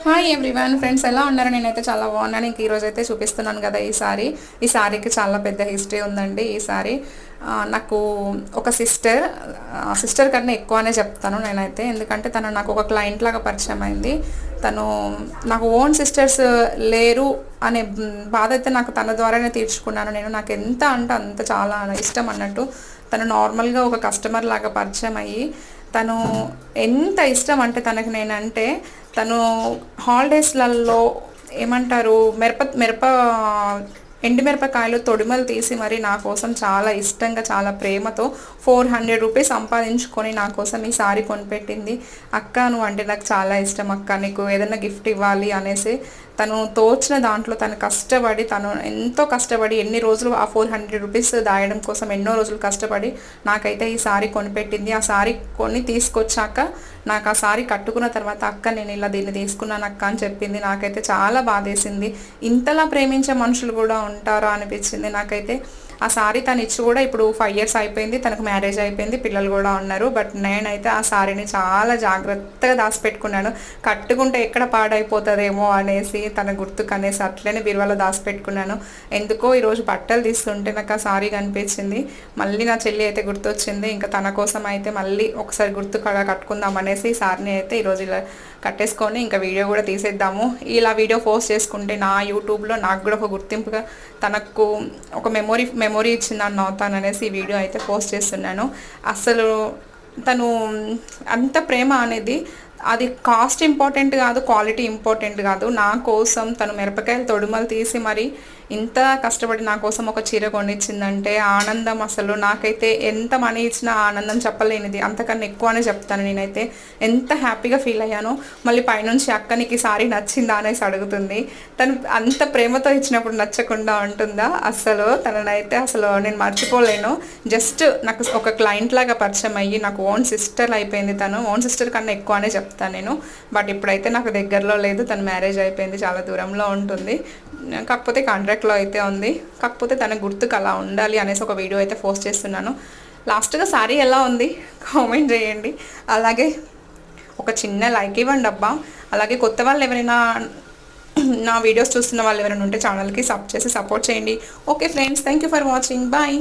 Hi everyone friends, ఎలా ఉన్నారు? నేనైతే చాలా బాగున్నాను. ఇంక ఈరోజు అయితే చూపిస్తున్నాను కదా ఈ సారీకి చాలా పెద్ద హిస్టరీ ఉందండి. ఈ సారీ నాకు ఒక సిస్టర్ కన్నా ఎక్కువనే చెప్తాను నేనైతే. ఎందుకంటే తను నాకు ఒక క్లయింట్ లాగా పరిచయం అయింది. తను నాకు ఓన్ సిస్టర్స్ లేరు అనే బాధ అయితే నాకు తన ద్వారానే తీర్చుకున్నాను నేను. నాకు ఎంత అంటే అంత చాలా ఇష్టం అన్నట్టు. తను నార్మల్గా ఒక కస్టమర్ లాగా పరిచయం అయ్యి తను ఎంత ఇష్టం అంటే తనకి నేనంటే, తను హాలిడేస్లలో ఏమంటారు మిరప ఎండుమిరపకాయలు తొడిమలు తీసి మరి నా కోసం చాలా ఇష్టంగా చాలా ప్రేమతో 400 రూపీస్ సంపాదించుకొని నా కోసం ఈ సారీ కొనిపెట్టింది. అక్క, నువ్వు అంటే నాకు చాలా ఇష్టం అక్క, నీకు ఏదైనా గిఫ్ట్ ఇవ్వాలి అనేసి తను తోచిన దాంట్లో తను ఎంతో కష్టపడి ఎన్ని రోజులు ఆ 400 రూపీస్ దాయడం కోసం ఎన్నో రోజులు కష్టపడి నాకైతే ఈ సారీ కొనిపెట్టింది. ఆ సారీ కొని తీసుకొచ్చాక నాకు ఆ సారీ కట్టుకున్న తర్వాత, అక్క నేను ఇలా దీన్ని తీసుకున్నాను అక్క అని చెప్పింది. నాకైతే చాలా బాధేసింది. ఇంతలా ప్రేమించే మనుషులు కూడా ఉంటారా అనిపించింది నాకైతే. ఆ సారీ తను ఇచ్చి కూడా ఇప్పుడు 5 years అయిపోయింది. తనకు మ్యారేజ్ అయిపోయింది, పిల్లలు కూడా ఉన్నారు. బట్ నేనైతే ఆ సారీని చాలా జాగ్రత్తగా దాచిపెట్టుకున్నాను. కట్టుకుంటే ఎక్కడ పాడైపోతుందేమో అనేసి, తన గుర్తుకు అనేసి అట్లనే బీరువాలో దాచిపెట్టుకున్నాను. ఎందుకో ఈరోజు బట్టలు తీస్తుంటే నాకు ఆ సారీ కనిపించింది. మళ్ళీ నా చెల్లి అయితే గుర్తొచ్చింది. ఇంకా తన కోసం అయితే మళ్ళీ ఒకసారి గుర్తుగా కట్టుకుందాం అనేసి ఈ సారీని అయితే ఈరోజు ఇలా కట్టేసుకొని ఇంకా వీడియో కూడా తీసేద్దాము. ఇలా వీడియో పోస్ట్ చేసుకుంటే నా యూట్యూబ్లో నాకు కూడా ఒక గుర్తింపుగా, తనకు ఒక మెమొరీ ఇచ్చిందని అవుతాననేసి ఈ వీడియో అయితే పోస్ట్ చేస్తున్నాను. అసలు తను అంత ప్రేమ అనేది, అది కాస్ట్ ఇంపార్టెంట్ కాదు, క్వాలిటీ ఇంపార్టెంట్ కాదు. నా కోసం తను మిరపకాయలు తొడుమలు తీసి మరి ఇంత కష్టపడి నా కోసం ఒక చీర కొనిచ్చిందంటే ఆనందం అసలు నాకైతే ఎంత మనీ ఇచ్చినా ఆనందం చెప్పలేనిది. అంతకన్నా ఎక్కువనే చెప్తాను నేనైతే. ఎంత హ్యాపీగా ఫీల్ అయ్యాను. మళ్ళీ పైనుంచి అక్క నీకు ఈ సారీ నచ్చిందా అనేసి అడుగుతుంది. తను అంత ప్రేమతో ఇచ్చినప్పుడు నచ్చకుండా ఉంటుందా? తననైతే నేను మర్చిపోలేను. జస్ట్ నాకు ఒక క్లయింట్ లాగా పరిచయం అయ్యి నాకు ఓన్ సిస్టర్ అయిపోయింది. తను ఓన్ సిస్టర్ కన్నా ఎక్కువనే చెప్తాను నేను. బట్ ఇప్పుడైతే నాకు దగ్గరలో లేదు, తను మ్యారేజ్ అయిపోయింది, చాలా దూరంలో ఉంటుంది. కాకపోతే కాంట్రాక్ట్లో అయితే ఉంది. కాకపోతే తన గుర్తుకు అలా ఉండాలి అనేసి ఒక వీడియో అయితే పోస్ట్ చేస్తున్నాను. లాస్ట్గా సారీ ఎలా ఉంది కామెంట్ చేయండి. అలాగే ఒక చిన్న లైక్ ఇవ్వండి అబ్బా. అలాగే కొత్త వాళ్ళు ఎవరైనా నా వీడియోస్ చూస్తున్న వాళ్ళు ఎవరైనా ఉంటే ఛానల్కి సపోర్ట్ చేయండి. Okay friends, thank you for watching. Bye.